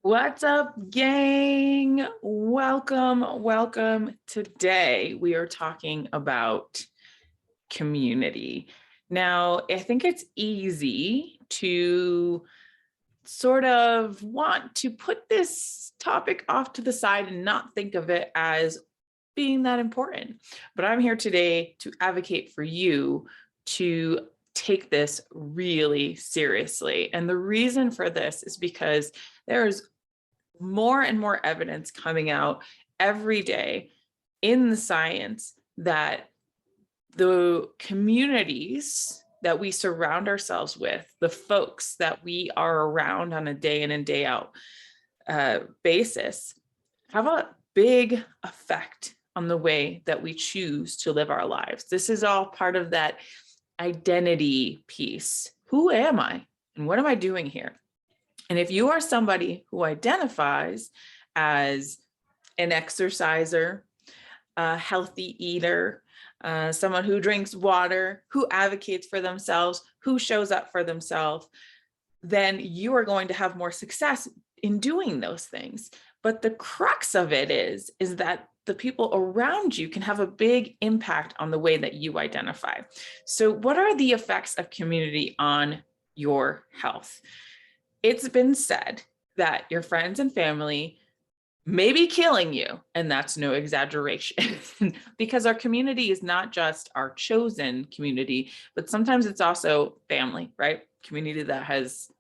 What's up, gang? Welcome. Today, we are talking about community. Now, I think it's easy to sort of want to put this topic off to the side and not think of it as being that important. But I'm here today to advocate for you to take this really seriously. And the reason for this is because there's more and more evidence coming out every day in the science that the communities that we surround ourselves with, the folks that we are around on a day in and day out basis, have a big effect on the way that we choose to live our lives. This is all part of that identity piece. Who am I? And what am I doing here? And if you are somebody who identifies as an exerciser, a healthy eater, someone who drinks water, who advocates for themselves, who shows up for themselves, then you are going to have more success in doing those things. But the crux of it is that the people around you can have a big impact on the way that you identify. So what are the effects of community on your health? It's been said that your friends and family may be killing you, and that's no exaggeration, because our community is not just our chosen community, but sometimes it's also family, right? Community that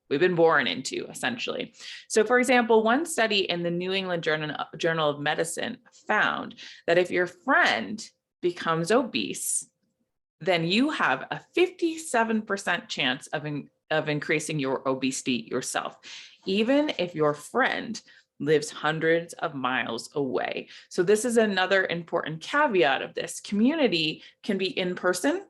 we've been born into, essentially. So for example, one study in the New England Journal of Medicine found that if your friend becomes obese, then you have a 57% chance of increasing your obesity yourself, even if your friend lives hundreds of miles away. So this is another important caveat of this. Community can be in person,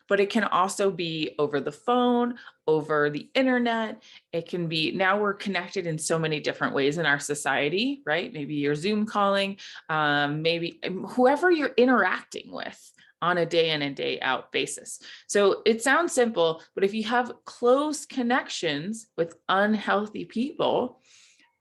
but it can also be over the phone, over the internet. It can be, now we're connected in so many different ways in our society, right? Maybe you're Zoom calling, maybe whoever you're interacting with on a day in and day out basis. So it sounds simple, but if you have close connections with unhealthy people,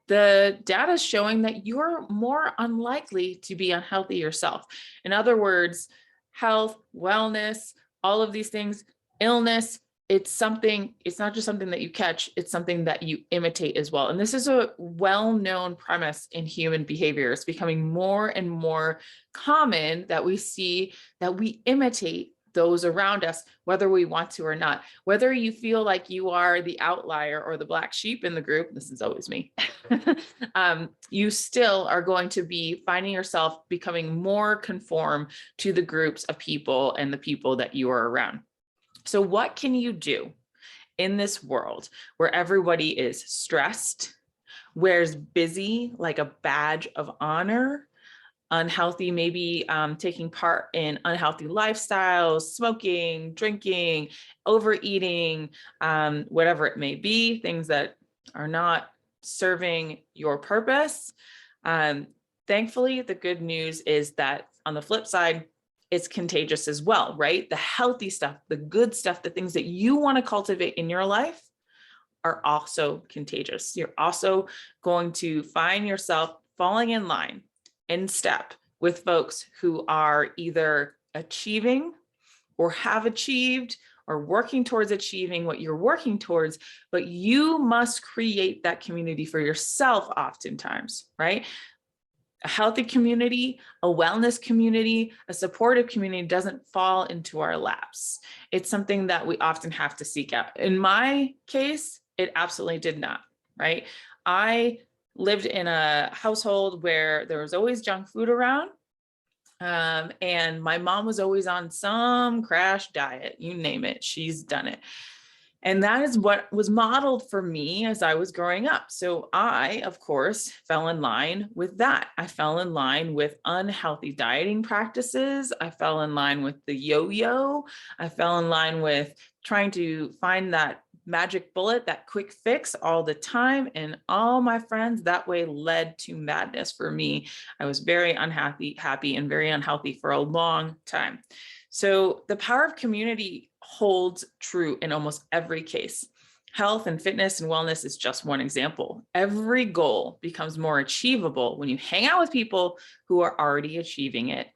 the data is showing that you're more unlikely to be unhealthy yourself. In other words, health, wellness, all of these things, illness, it's not just something that you catch, it's something that you imitate as well. And this is a well-known premise in human behavior. It's becoming more and more common that we see that we imitate those around us, whether we want to or not. Whether you feel like you are the outlier or the black sheep in the group, this is always me, you still are going to be finding yourself becoming more conform to the groups of people and the people that you are around. So what can you do in this world where everybody is stressed, wears busy like a badge of honor, unhealthy, maybe taking part in unhealthy lifestyles, smoking, drinking, overeating, whatever it may be, things that are not serving your purpose. Thankfully, the good news is that on the flip side, it's contagious as well, right? The healthy stuff, the good stuff, the things that you want to cultivate in your life are also contagious. You're also going to find yourself falling in line, in step with folks who are either achieving or have achieved or working towards achieving what you're working towards, but you must create that community for yourself oftentimes, right? A healthy community, a wellness community, a supportive community doesn't fall into our laps. It's something that we often have to seek out. In my case, it absolutely did not, right? I lived in a household where there was always junk food around. And my mom was always on some crash diet, you name it, she's done it. And that is what was modeled for me as I was growing up. So I, of course, fell in line with that. I fell in line with unhealthy dieting practices. I fell in line with the yo-yo. I fell in line with trying to find that magic bullet, that quick fix all the time. And all my friends, that way led to madness for me. I was very happy and very unhealthy for a long time. So the power of community holds true in almost every case. Health and fitness and wellness is just one example. Every goal becomes more achievable when you hang out with people who are already achieving it.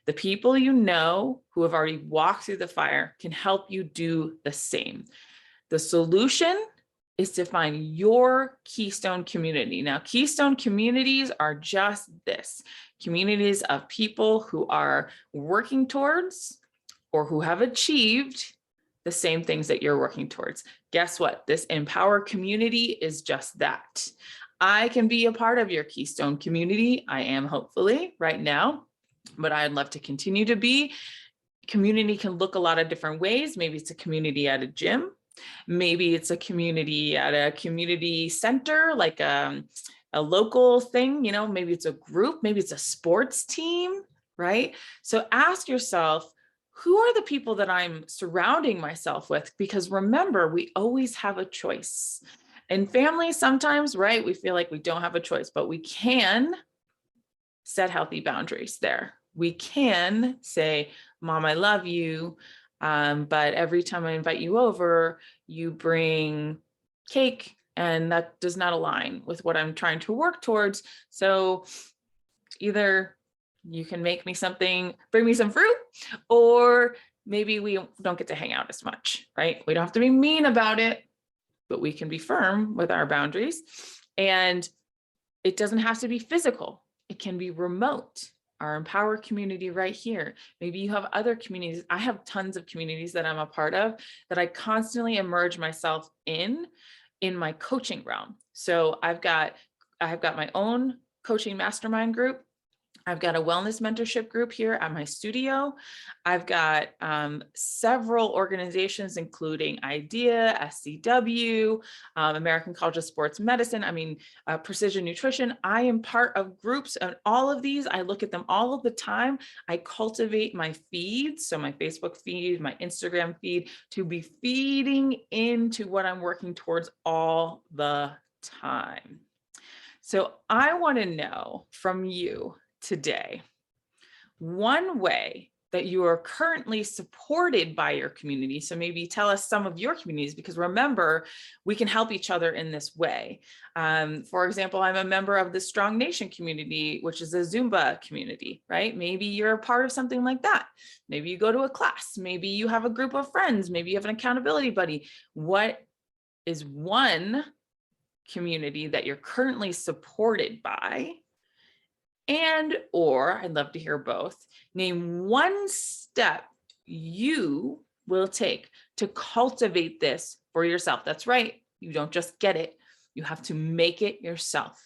The people you know who have already walked through the fire can help you do the same. The solution is to find your keystone community. Now, keystone communities are just this: communities of people who are working towards or who have achieved the same things that you're working towards. Guess what? This Empower community is just that. I can be a part of your keystone community. I am, hopefully, right now, but I'd love to continue to be. Community can look a lot of different ways. Maybe it's a community at a gym. Maybe it's a community at a community center, like a local thing, you know, maybe it's a group, maybe it's a sports team, right? So ask yourself, who are the people that I'm surrounding myself with? Because remember, we always have a choice. In family, sometimes, right, we feel like we don't have a choice, but we can set healthy boundaries there. We can say, Mom, I love you. But every time I invite you over, you bring cake, and that does not align with what I'm trying to work towards. So either you can make me something, bring me some fruit, or maybe we don't get to hang out as much, right? We don't have to be mean about it, but we can be firm with our boundaries. And it doesn't have to be physical. It can be remote. Our Empower community right here. Maybe you have other communities. I have tons of communities that I'm a part of that I constantly immerse myself in my coaching realm. So I've got my own coaching mastermind group. I've got a wellness mentorship group here at my studio. I've got several organizations, including IDEA, SCW, American College of Sports Medicine, Precision Nutrition. I am part of groups, and all of these, I look at them all of the time. I cultivate my feeds, so my Facebook feed, my Instagram feed, to be feeding into what I'm working towards all the time. So I want to know from you today, one way that you are currently supported by your community. So maybe tell us some of your communities, because remember, we can help each other in this way. For example, I'm a member of the Strong Nation community, which is a Zumba community, right? Maybe you're a part of something like that. Maybe you go to a class, maybe you have a group of friends, maybe you have an accountability buddy. What is one community that you're currently supported by? And, or I'd love to hear both, name one step you will take to cultivate this for yourself. That's right. You don't just get it. You have to make it yourself.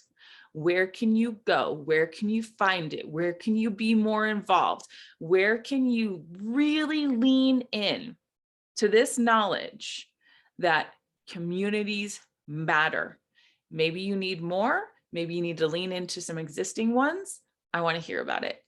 Where can you go? Where can you find it? Where can you be more involved? Where can you really lean in to this knowledge that communities matter? Maybe you need more. Maybe you need to lean into some existing ones. I want to hear about it.